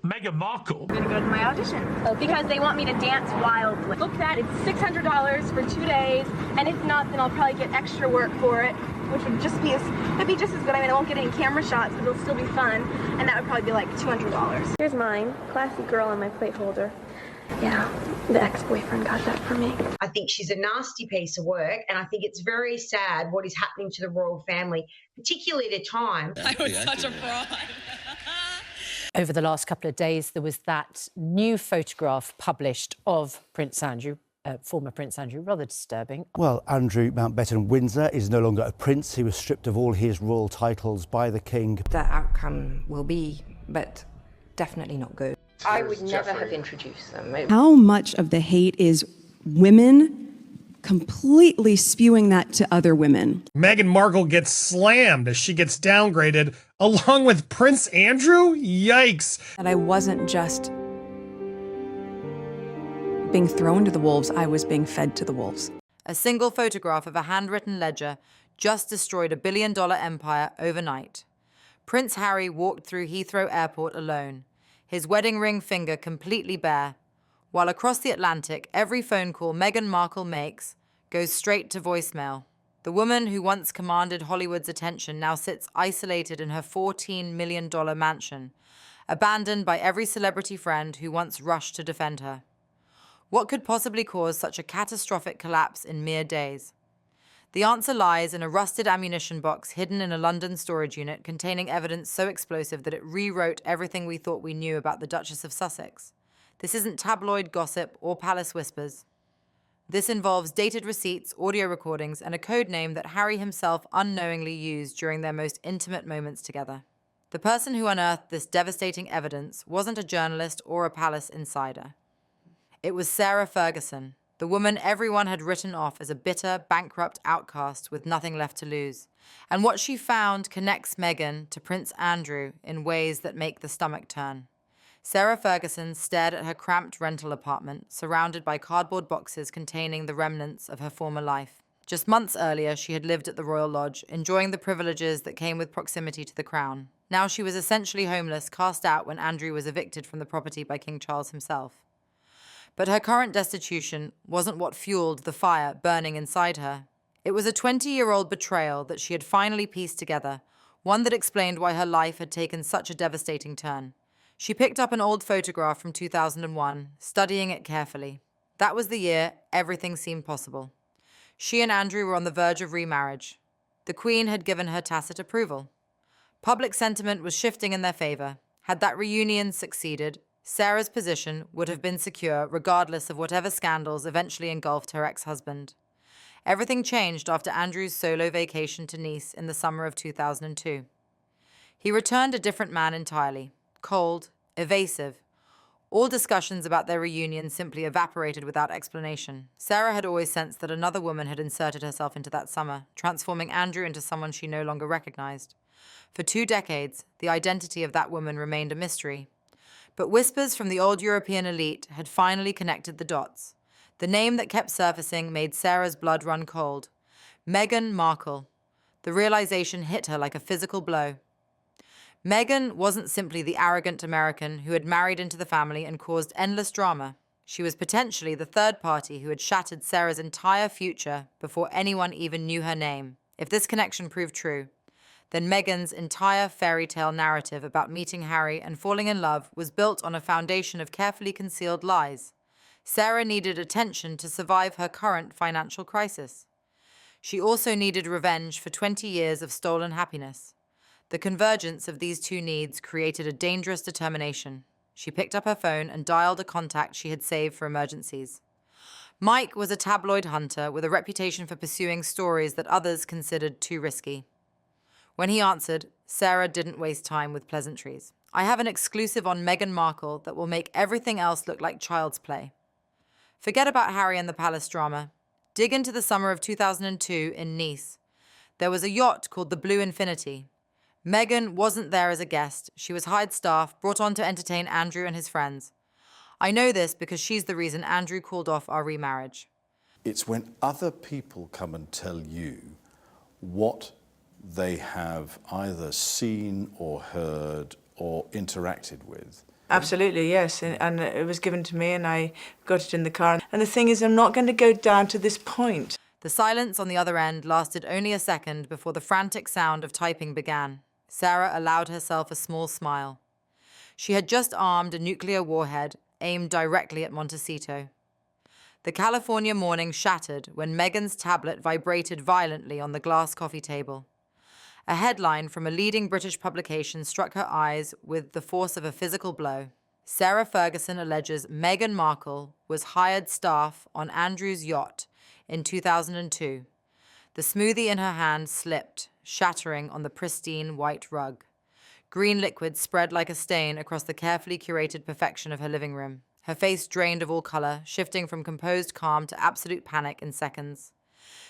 Meghan Markle. I'm gonna go to my audition because they want me to dance wildly. Look, that it's $600 for 2 days, and if not, then I'll probably get extra work for it, which would just be that'd be just as good. I mean, I won't get any camera shots, but it'll still be fun, and that would probably be like $200. Here's mine, classy girl on my plate holder. Yeah, the ex-boyfriend got that for me. I think she's a nasty piece of work, and I think it's very sad what is happening to the royal family, particularly at a time. I was such a fraud. Over the last couple of days, there was that new photograph published of Prince Andrew, former Prince Andrew, rather disturbing. Well, Andrew Mountbatten Windsor is no longer a prince. He was stripped of all his royal titles by the king. The outcome will be, but definitely not good. I would never have introduced them. How much of the hate is women completely spewing that to other women? Meghan Markle gets slammed as she gets downgraded, along with Prince Andrew? Yikes. And I wasn't just being thrown to the wolves, I was being fed to the wolves. A single photograph of a handwritten ledger just destroyed a billion-dollar empire overnight. Prince Harry walked through Heathrow Airport alone, his wedding ring finger completely bare, while across the Atlantic, every phone call Meghan Markle makes goes straight to voicemail. The woman who once commanded Hollywood's attention now sits isolated in her $14 million mansion, abandoned by every celebrity friend who once rushed to defend her. What could possibly cause such a catastrophic collapse in mere days? The answer lies in a rusted ammunition box hidden in a London storage unit containing evidence so explosive that it rewrote everything we thought we knew about the Duchess of Sussex. This isn't tabloid gossip or palace whispers. This involves dated receipts, audio recordings, and a code name that Harry himself unknowingly used during their most intimate moments together. The person who unearthed this devastating evidence wasn't a journalist or a palace insider. It was Sarah Ferguson, the woman everyone had written off as a bitter, bankrupt outcast with nothing left to lose. And what she found connects Meghan to Prince Andrew in ways that make the stomach turn. Sarah Ferguson stared at her cramped rental apartment, surrounded by cardboard boxes containing the remnants of her former life. Just months earlier, she had lived at the Royal Lodge, enjoying the privileges that came with proximity to the crown. Now she was essentially homeless, cast out when Andrew was evicted from the property by King Charles himself. But her current destitution wasn't what fueled the fire burning inside her. It was a 20-year-old betrayal that she had finally pieced together, one that explained why her life had taken such a devastating turn. She picked up an old photograph from 2001, studying it carefully. That was the year everything seemed possible. She and Andrew were on the verge of remarriage. The Queen had given her tacit approval. Public sentiment was shifting in their favor. Had that reunion succeeded, Sarah's position would have been secure regardless of whatever scandals eventually engulfed her ex-husband. Everything changed after Andrew's solo vacation to Nice in the summer of 2002. He returned a different man entirely, cold, evasive. All discussions about their reunion simply evaporated without explanation. Sarah had always sensed that another woman had inserted herself into that summer, transforming Andrew into someone she no longer recognized. For 2 decades, the identity of that woman remained a mystery. But whispers from the old European elite had finally connected the dots. The name that kept surfacing made Sarah's blood run cold. Meghan Markle. The realization hit her like a physical blow. Meghan wasn't simply the arrogant American who had married into the family and caused endless drama. She was potentially the third party who had shattered Sarah's entire future before anyone even knew her name. If this connection proved true, then Meghan's entire fairy tale narrative about meeting Harry and falling in love was built on a foundation of carefully concealed lies. Sarah needed attention to survive her current financial crisis. She also needed revenge for 20 years of stolen happiness. The convergence of these two needs created a dangerous determination. She picked up her phone and dialed a contact she had saved for emergencies. Mike was a tabloid hunter with a reputation for pursuing stories that others considered too risky. When he answered, Sarah didn't waste time with pleasantries. I have an exclusive on Meghan Markle that will make everything else look like child's play. Forget about Harry and the palace drama. Dig into the summer of 2002 in Nice. There was a yacht called the Blue Infinity. Meghan wasn't there as a guest. She was hired staff, brought on to entertain Andrew and his friends. I know this because she's the reason Andrew called off our remarriage. It's when other people come and tell you what they have either seen or heard or interacted with Absolutely, yes. And it was given to me and I got it in the car. And the thing is, I'm not going to go down to this point. The silence on the other end lasted only a second before the frantic sound of typing began. Sarah allowed herself a small smile. She had just armed a nuclear warhead aimed directly at Montecito. The California morning shattered when Meghan's tablet vibrated violently on the glass coffee table. A headline from a leading British publication struck her eyes with the force of a physical blow. Sarah Ferguson alleges Meghan Markle was hired staff on Andrew's yacht in 2002. The smoothie in her hand slipped, shattering on the pristine white rug. Green liquid spread like a stain across the carefully curated perfection of her living room. Her face drained of all color, shifting from composed calm to absolute panic in seconds.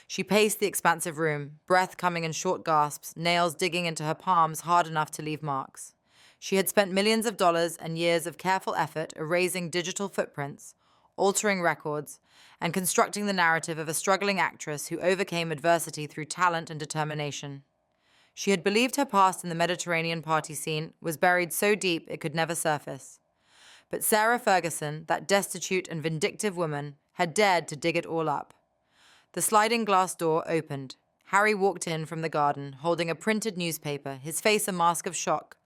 She paced the expansive room, breath coming in short gasps, nails digging into her palms hard enough to leave marks. She had spent millions of dollars and years of careful effort erasing digital footprints, altering records, and constructing the narrative of a struggling actress who overcame adversity through talent and determination. She had believed her past in the Mediterranean party scene was buried so deep it could never surface. But Sarah Ferguson, that destitute and vindictive woman, had dared to dig it all up. The sliding glass door opened. Harry walked in from the garden, holding a printed newspaper, his face a mask of shock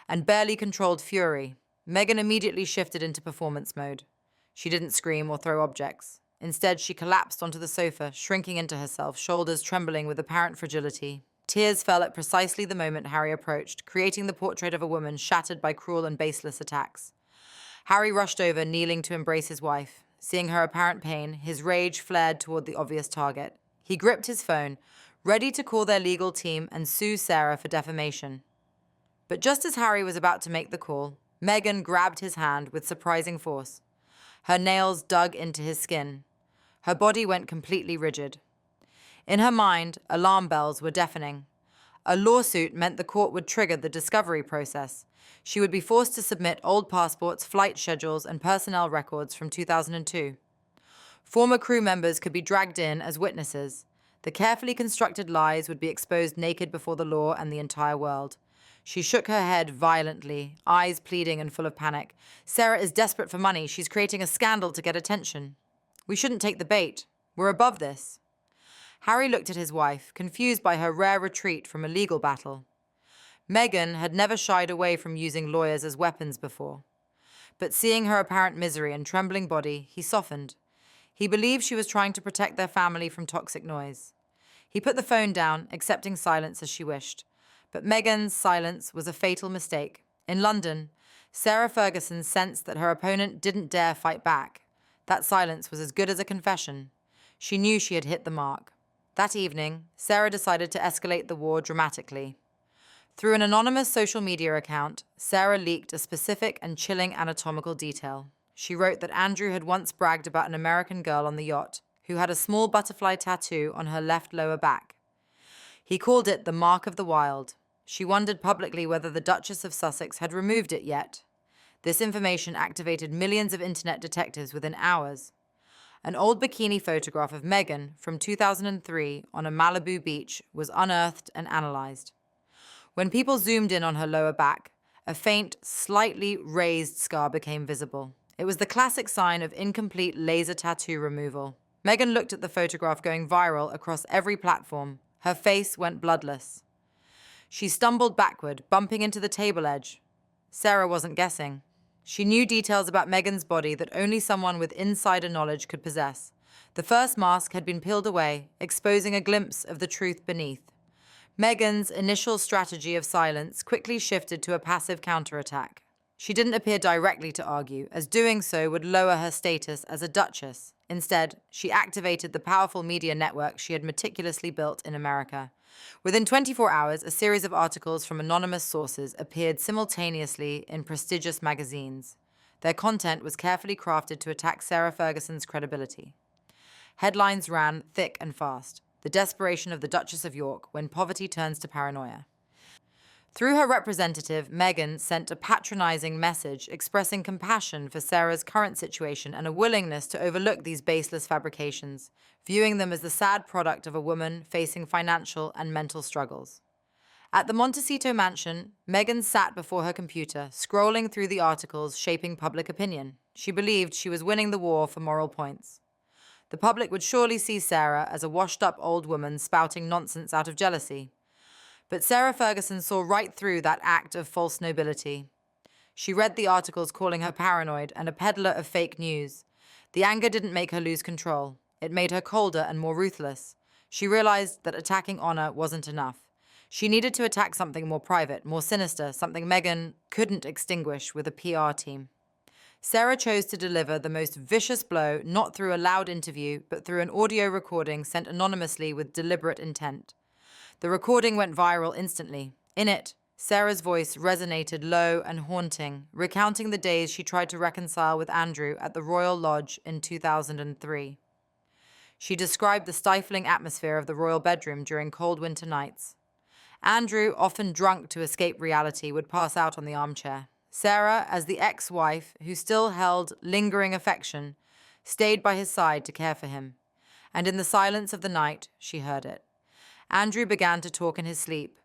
and barely controlled fury. Meghan immediately shifted into performance mode. She didn't scream or throw objects. Instead, she collapsed onto the sofa, shrinking into herself, shoulders trembling with apparent fragility. Tears fell at precisely the moment Harry approached, creating the portrait of a woman shattered by cruel and baseless attacks. Harry rushed over, kneeling to embrace his wife. Seeing her apparent pain, his rage flared toward the obvious target. He gripped his phone, ready to call their legal team and sue Sarah for defamation. But just as Harry was about to make the call, Meghan grabbed his hand with surprising force. Her nails dug into his skin. Her body went completely rigid. In her mind, alarm bells were deafening. A lawsuit meant the court would trigger the discovery process. She would be forced to submit old passports, flight schedules, and personnel records from 2002. Former crew members could be dragged in as witnesses. The carefully constructed lies would be exposed naked before the law and the entire world. She shook her head violently, eyes pleading and full of panic. Sarah is desperate for money. She's creating a scandal to get attention. We shouldn't take the bait. We're above this. Harry looked at his wife, confused by her rare retreat from a legal battle. Meghan had never shied away from using lawyers as weapons before. But seeing her apparent misery and trembling body, he softened. He believed she was trying to protect their family from toxic noise. He put the phone down, accepting silence as she wished. But Meghan's silence was a fatal mistake. In London, Sarah Ferguson sensed that her opponent didn't dare fight back. That silence was as good as a confession. She knew she had hit the mark. That evening, Sarah decided to escalate the war dramatically. Through an anonymous social media account, Sarah leaked a specific and chilling anatomical detail. She wrote that Andrew had once bragged about an American girl on the yacht who had a small butterfly tattoo on her left lower back. He called it the Mark of the Wild. She wondered publicly whether the Duchess of Sussex had removed it yet. This information activated millions of internet detectives within hours. An old bikini photograph of Meghan from 2003 on a Malibu beach was unearthed and analyzed. When people zoomed in on her lower back, a faint, slightly raised scar became visible. It was the classic sign of incomplete laser tattoo removal. Meghan looked at the photograph going viral across every platform. Her face went bloodless. She stumbled backward, bumping into the table edge. Sarah wasn't guessing. She knew details about Meghan's body that only someone with insider knowledge could possess. The first mask had been peeled away, exposing a glimpse of the truth beneath. Meghan's initial strategy of silence quickly shifted to a passive counterattack. She didn't appear directly to argue, as doing so would lower her status as a duchess. Instead, she activated the powerful media network she had meticulously built in America. Within 24 hours, a series of articles from anonymous sources appeared simultaneously in prestigious magazines. Their content was carefully crafted to attack Sarah Ferguson's credibility. Headlines ran thick and fast. The desperation of the Duchess of York when poverty turns to paranoia. Through her representative, Meghan sent a patronizing message expressing compassion for Sarah's current situation and a willingness to overlook these baseless fabrications, viewing them as the sad product of a woman facing financial and mental struggles. At the Montecito mansion, Meghan sat before her computer, scrolling through the articles shaping public opinion. She believed she was winning the war for moral points. The public would surely see Sarah as a washed-up old woman spouting nonsense out of jealousy. But Sarah Ferguson saw right through that act of false nobility. She read the articles calling her paranoid and a peddler of fake news. The anger didn't make her lose control. It made her colder and more ruthless. She realized that attacking honor wasn't enough. She needed to attack something more private, more sinister, something Meghan couldn't extinguish with a PR team. Sarah chose to deliver the most vicious blow not through a loud interview, but through an audio recording sent anonymously with deliberate intent. The recording went viral instantly. In it, Sarah's voice resonated low and haunting, recounting the days she tried to reconcile with Andrew at the Royal Lodge in 2003. She described the stifling atmosphere of the royal bedroom during cold winter nights. Andrew, often drunk to escape reality, would pass out on the armchair. Sarah, as the ex-wife who still held lingering affection, stayed by his side to care for him. And in the silence of the night, she heard it. Andrew began to talk in his sleep.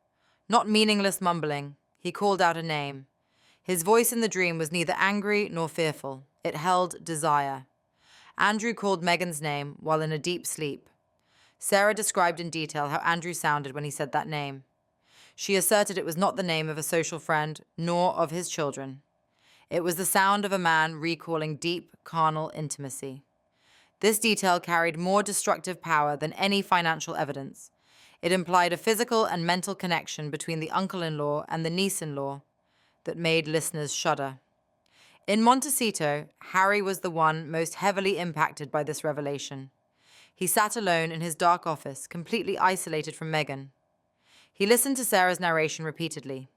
Not meaningless mumbling, he called out a name. His voice in the dream was neither angry nor fearful. It held desire. Andrew called Meghan's name while in a deep sleep. Sarah described in detail how Andrew sounded when he said that name. She asserted it was not the name of a social friend, nor of his children. It was the sound of a man recalling deep, carnal intimacy. This detail carried more destructive power than any financial evidence. It implied a physical and mental connection between the uncle-in-law and the niece-in-law that made listeners shudder. In Montecito, Harry was the one most heavily impacted by this revelation. He sat alone in his dark office, completely isolated from Meghan. He listened to Sarah's narration repeatedly.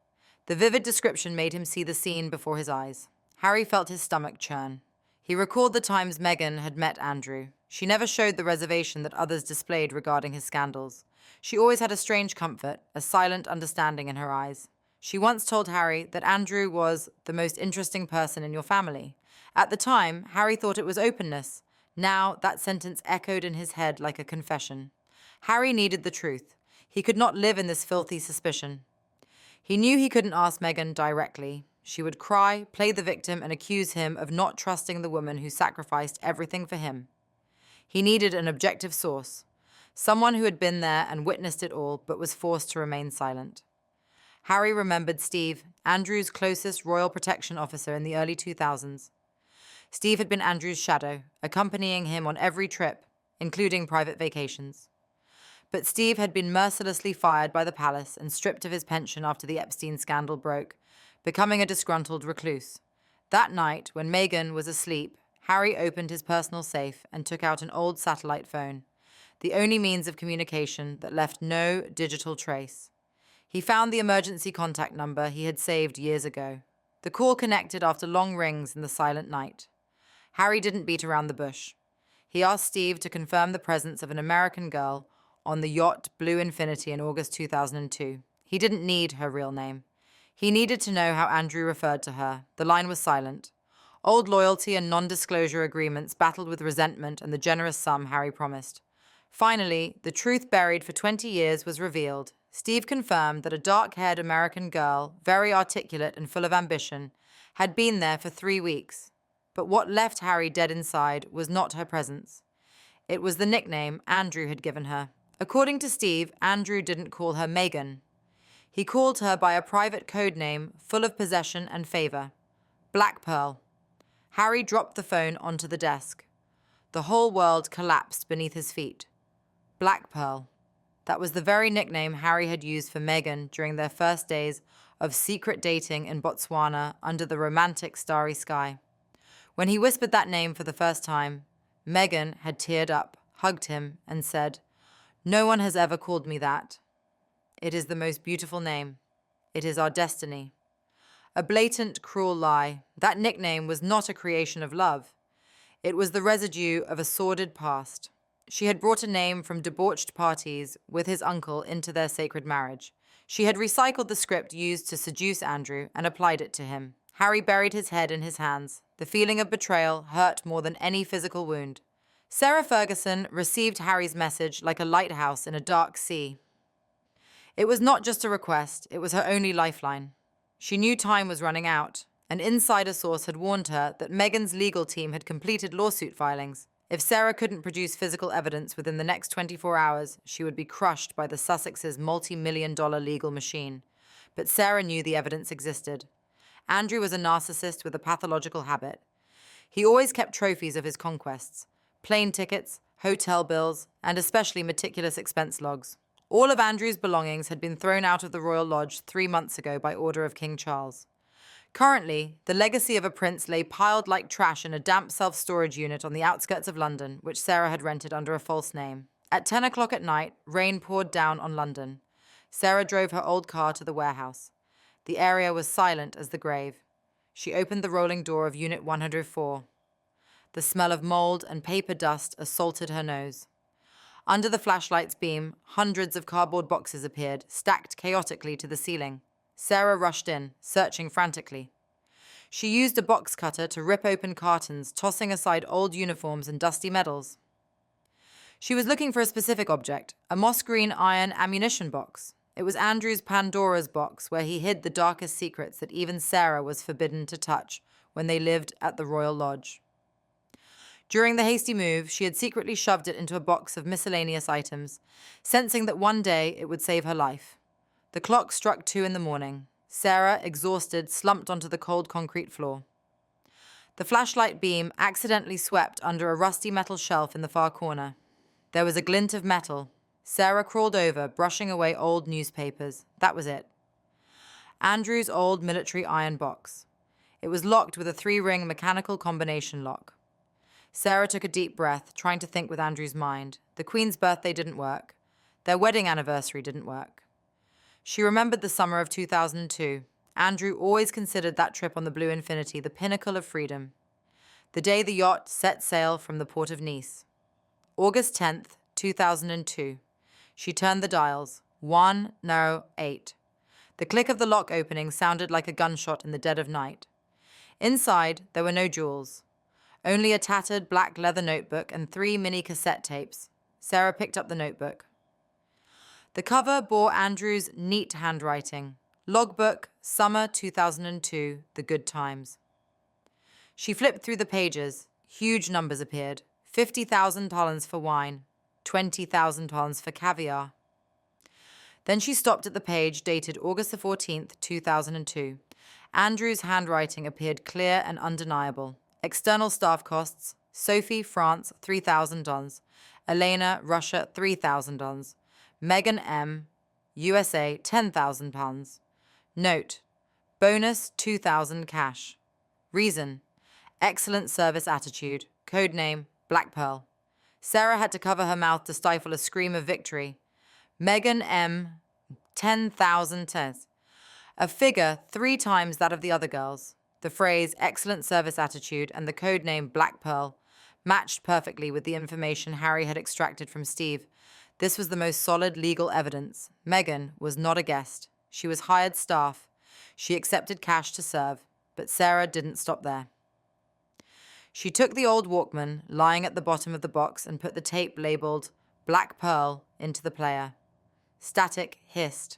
The vivid description made him see the scene before his eyes. Harry felt his stomach churn. He recalled the times Meghan had met Andrew. She never showed the reservation that others displayed regarding his scandals. She always had a strange comfort, a silent understanding in her eyes. She once told Harry that Andrew was the most interesting person in your family. At the time, Harry thought it was openness. Now, that sentence echoed in his head like a confession. Harry needed the truth. He could not live in this filthy suspicion. He knew he couldn't ask Meghan directly. She would cry, play the victim, and accuse him of not trusting the woman who sacrificed everything for him. He needed an objective source, someone who had been there and witnessed it all, but was forced to remain silent. Harry remembered Steve, Andrew's closest royal protection officer in the early 2000s. Steve had been Andrew's shadow, accompanying him on every trip, including private vacations. But Steve had been mercilessly fired by the palace and stripped of his pension after the Epstein scandal broke, becoming a disgruntled recluse. That night, when Meghan was asleep, Harry opened his personal safe and took out an old satellite phone, the only means of communication that left no digital trace. He found the emergency contact number he had saved years ago. The call connected after long rings in the silent night. Harry didn't beat around the bush. He asked Steve to confirm the presence of an American girl on the Yacht Blue Infinity in August 2002. He didn't need her real name. He needed to know how Andrew referred to her. The line was silent. Old loyalty and non-disclosure agreements battled with resentment and the generous sum Harry promised. Finally, the truth buried for 20 years was revealed. Steve confirmed that a dark-haired American girl, very articulate and full of ambition, had been there for 3 weeks. But what left Harry dead inside was not her presence. It was the nickname Andrew had given her. According to Steve, Andrew didn't call her Meghan. He called her by a private code name full of possession and favor, Black Pearl. Harry dropped the phone onto the desk. The whole world collapsed beneath his feet. Black Pearl. That was the very nickname Harry had used for Meghan during their first days of secret dating in Botswana under the romantic starry sky. When he whispered that name for the first time, Meghan had teared up, hugged him, and said, "No one has ever called me that. It is the most beautiful name. It is our destiny." A blatant, cruel lie. That nickname was not a creation of love. It was the residue of a sordid past. She had brought a name from debauched parties with his uncle into their sacred marriage. She had recycled the script used to seduce Andrew and applied it to him. Harry buried his head in his hands. The feeling of betrayal hurt more than any physical wound. Sarah Ferguson received Harry's message like a lighthouse in a dark sea. It was not just a request, it was her only lifeline. She knew time was running out. An insider source had warned her that Meghan's legal team had completed lawsuit filings. If Sarah couldn't produce physical evidence within the next 24 hours, she would be crushed by the Sussexes' multi-million-dollar legal machine. But Sarah knew the evidence existed. Andrew was a narcissist with a pathological habit. He always kept trophies of his conquests: plane tickets, hotel bills, and especially meticulous expense logs. All of Andrew's belongings had been thrown out of the Royal Lodge 3 months ago by order of King Charles. Currently, the legacy of a prince lay piled like trash in a damp self-storage unit on the outskirts of London, which Sarah had rented under a false name. At 10 o'clock at night, rain poured down on London. Sarah drove her old car to the warehouse. The area was silent as the grave. She opened the rolling door of Unit 104. The smell of mold and paper dust assaulted her nose. Under the flashlight's beam, hundreds of cardboard boxes appeared, stacked chaotically to the ceiling. Sarah rushed in, searching frantically. She used a box cutter to rip open cartons, tossing aside old uniforms and dusty medals. She was looking for a specific object, a moss green iron ammunition box. It was Andrew's Pandora's box, where he hid the darkest secrets that even Sarah was forbidden to touch when they lived at the Royal Lodge. During the hasty move, she had secretly shoved it into a box of miscellaneous items, sensing that one day it would save her life. The clock struck 2 in the morning. Sarah, exhausted, slumped onto the cold concrete floor. The flashlight beam accidentally swept under a rusty metal shelf in the far corner. There was a glint of metal. Sarah crawled over, brushing away old newspapers. That was it. Andrew's old military iron box. It was locked with a 3-ring mechanical combination lock. Sarah took a deep breath, trying to think with Andrew's mind. The Queen's birthday didn't work. Their wedding anniversary didn't work. She remembered the summer of 2002. Andrew always considered that trip on the Blue Infinity the pinnacle of freedom. The day the yacht set sail from the port of Nice. August 10th, 2002. She turned the dials. 108. The click of the lock opening sounded like a gunshot in the dead of night. Inside, there were no jewels. Only a tattered black leather notebook and 3 mini cassette tapes. Sarah picked up the notebook. The cover bore Andrew's neat handwriting. Logbook, summer 2002, the good times. She flipped through the pages. Huge numbers appeared. 50,000 talents for wine. 20,000 talents for caviar. Then she stopped at the page dated August the 14th, 2002. Andrew's handwriting appeared clear and undeniable. External staff costs: Sophie, France, $3,000. Elena, Russia, $3,000. Meghan M., USA, £10,000. Note: bonus 2,000 cash. Reason: excellent service attitude. Codename: Black Pearl. Sarah had to cover her mouth to stifle a scream of victory. Meghan M., 10,000 tens. A figure 3 times that of the other girls. The phrase excellent service attitude and the codename Black Pearl matched perfectly with the information Harry had extracted from Steve. This was the most solid legal evidence. Meghan was not a guest. She was hired staff. She accepted cash to serve. But Sarah didn't stop there. She took the old Walkman lying at the bottom of the box and put the tape labeled Black Pearl into the player. Static hissed.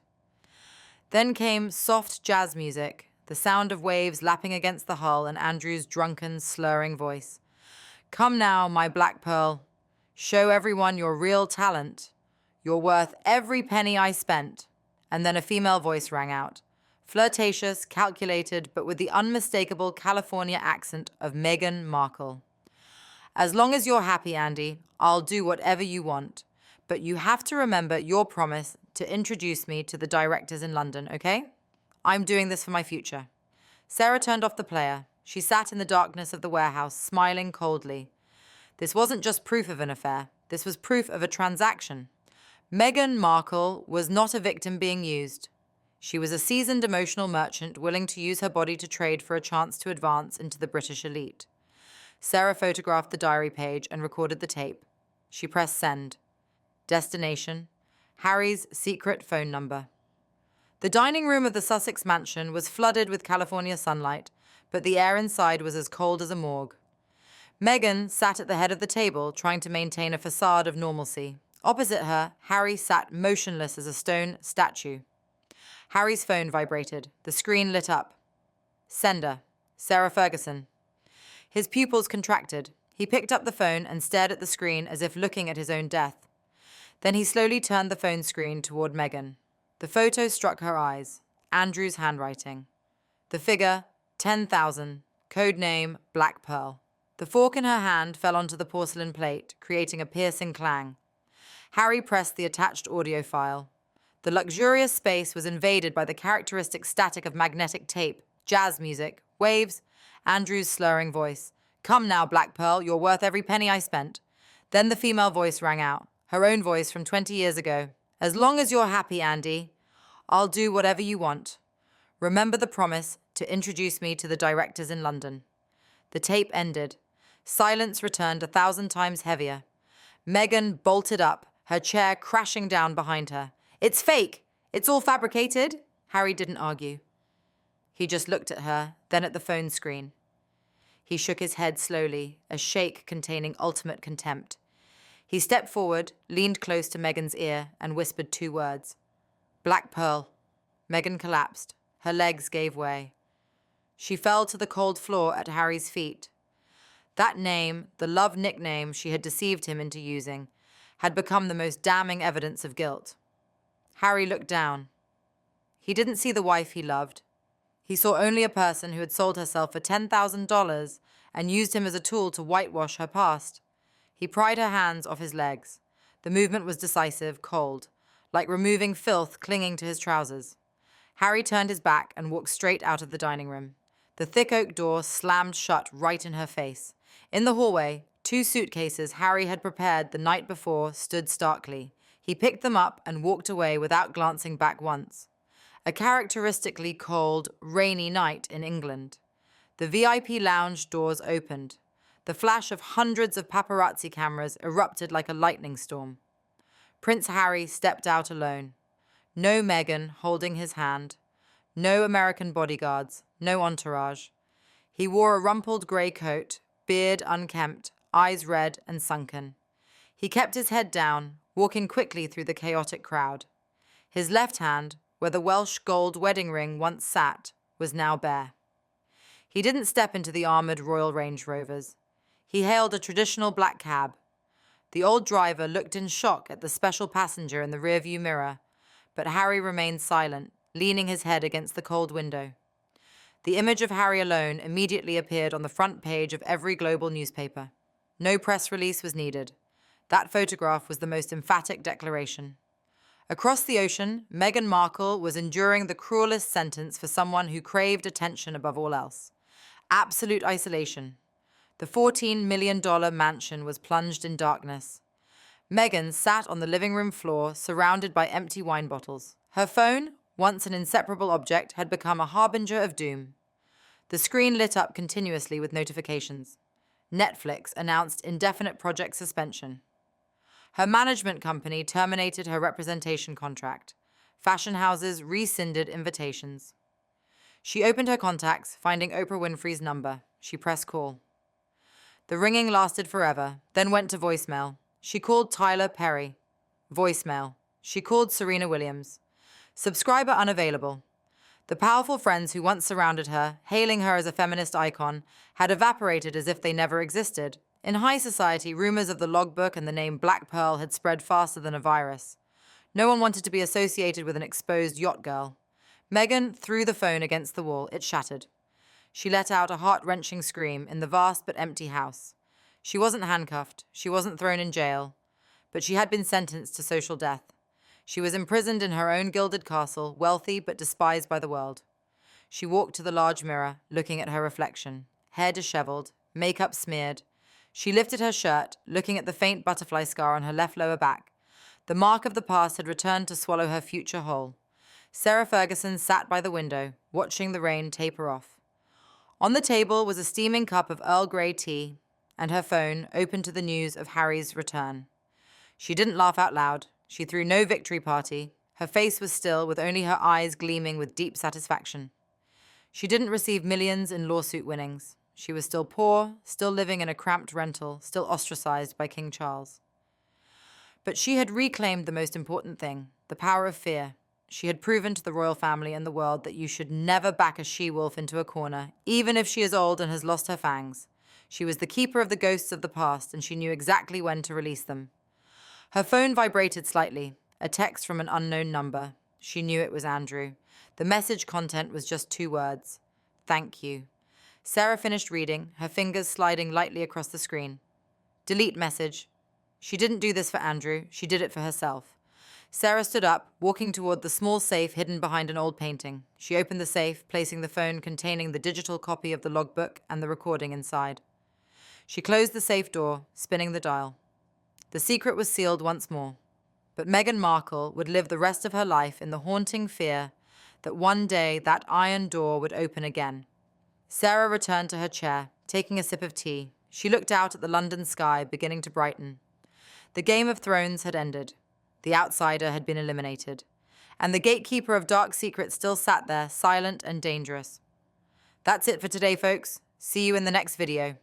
Then came soft jazz music, the sound of waves lapping against the hull and Andrew's drunken, slurring voice. Come now, my Black Pearl. Show everyone your real talent. You're worth every penny I spent. And then a female voice rang out. Flirtatious, calculated, but with the unmistakable California accent of Meghan Markle. As long as you're happy, Andy, I'll do whatever you want. But you have to remember your promise to introduce me to the directors in London, okay? I'm doing this for my future. Sarah turned off the player. She sat in the darkness of the warehouse, smiling coldly. This wasn't just proof of an affair. This was proof of a transaction. Meghan Markle was not a victim being used. She was a seasoned emotional merchant willing to use her body to trade for a chance to advance into the British elite. Sarah photographed the diary page and recorded the tape. She pressed send. Destination: Harry's secret phone number. The dining room of the Sussex mansion was flooded with California sunlight, but the air inside was as cold as a morgue. Meghan sat at the head of the table, trying to maintain a facade of normalcy. Opposite her, Harry sat motionless as a stone statue. Harry's phone vibrated. The screen lit up. Sender, Sarah Ferguson. His pupils contracted. He picked up the phone and stared at the screen as if looking at his own death. Then he slowly turned the phone screen toward Meghan. The photo struck her eyes. Andrew's handwriting. The figure, 10,000. Code name, Black Pearl. The fork in her hand fell onto the porcelain plate, creating a piercing clang. Harry pressed the attached audio file. The luxurious space was invaded by the characteristic static of magnetic tape, jazz music, waves, Andrew's slurring voice. Come now, Black Pearl, you're worth every penny I spent. Then the female voice rang out, her own voice from 20 years ago. As long as you're happy, Andy, I'll do whatever you want. Remember the promise to introduce me to the directors in London. The tape ended. Silence returned 1,000 times heavier. Meghan bolted up, her chair crashing down behind her. It's fake! It's all fabricated! Harry didn't argue. He just looked at her, then at the phone screen. He shook his head slowly, a shake containing ultimate contempt. He stepped forward, leaned close to Meghan's ear, and whispered 2 words. Black Pearl. Meghan collapsed. Her legs gave way. She fell to the cold floor at Harry's feet. That name, the love nickname she had deceived him into using, had become the most damning evidence of guilt. Harry looked down. He didn't see the wife he loved. He saw only a person who had sold herself for $10,000 and used him as a tool to whitewash her past. He pried her hands off his legs. The movement was decisive, cold, like removing filth clinging to his trousers. Harry turned his back and walked straight out of the dining room. The thick oak door slammed shut right in her face. In the hallway, 2 suitcases Harry had prepared the night before stood starkly. He picked them up and walked away without glancing back once. A characteristically cold, rainy night in England. The VIP lounge doors opened. The flash of hundreds of paparazzi cameras erupted like a lightning storm. Prince Harry stepped out alone. No Meghan holding his hand. No American bodyguards. No entourage. He wore a rumpled grey coat, beard unkempt, eyes red and sunken. He kept his head down, walking quickly through the chaotic crowd. His left hand, where the Welsh gold wedding ring once sat, was now bare. He didn't step into the armoured Royal Range Rovers. He hailed a traditional black cab. The old driver looked in shock at the special passenger in the rearview mirror, but Harry remained silent, leaning his head against the cold window. The image of Harry alone immediately appeared on the front page of every global newspaper. No press release was needed. That photograph was the most emphatic declaration. Across the ocean, Meghan Markle was enduring the cruelest sentence for someone who craved attention above all else. Absolute isolation. The $14 million mansion was plunged in darkness. Meghan sat on the living room floor, surrounded by empty wine bottles. Her phone, once an inseparable object, had become a harbinger of doom. The screen lit up continuously with notifications. Netflix announced indefinite project suspension. Her management company terminated her representation contract. Fashion houses rescinded invitations. She opened her contacts, finding Oprah Winfrey's number. She pressed call. The ringing lasted forever, then went to voicemail. She called Tyler Perry. Voicemail. She called Serena Williams. Subscriber unavailable. The powerful friends who once surrounded her, hailing her as a feminist icon, had evaporated as if they never existed. In high society, rumors of the logbook and the name Black Pearl had spread faster than a virus. No one wanted to be associated with an exposed yacht girl. Meghan threw the phone against the wall. It shattered. She let out a heart-wrenching scream in the vast but empty house. She wasn't handcuffed. She wasn't thrown in jail. But she had been sentenced to social death. She was imprisoned in her own gilded castle, wealthy but despised by the world. She walked to the large mirror, looking at her reflection. Hair disheveled, makeup smeared. She lifted her shirt, looking at the faint butterfly scar on her left lower back. The mark of the past had returned to swallow her future whole. Sarah Ferguson sat by the window, watching the rain taper off. On the table was a steaming cup of Earl Grey tea, and her phone open to the news of Harry's return. She didn't laugh out loud. She threw no victory party. Her face was still, with only her eyes gleaming with deep satisfaction. She didn't receive millions in lawsuit winnings. She was still poor, still living in a cramped rental, still ostracized by King Charles. But she had reclaimed the most important thing, the power of fear. She had proven to the royal family and the world that you should never back a she-wolf into a corner, even if she is old and has lost her fangs. She was the keeper of the ghosts of the past, and she knew exactly when to release them. Her phone vibrated slightly, a text from an unknown number. She knew it was Andrew. The message content was just 2 words. Thank you. Sarah finished reading, her fingers sliding lightly across the screen. Delete message. She didn't do this for Andrew, she did it for herself. Sarah stood up, walking toward the small safe hidden behind an old painting. She opened the safe, placing the phone containing the digital copy of the logbook and the recording inside. She closed the safe door, spinning the dial. The secret was sealed once more. But Meghan Markle would live the rest of her life in the haunting fear that one day that iron door would open again. Sarah returned to her chair, taking a sip of tea. She looked out at the London sky beginning to brighten. The Game of Thrones had ended. The outsider had been eliminated. And the gatekeeper of dark secrets still sat there, silent and dangerous. That's it for today, folks. See you in the next video.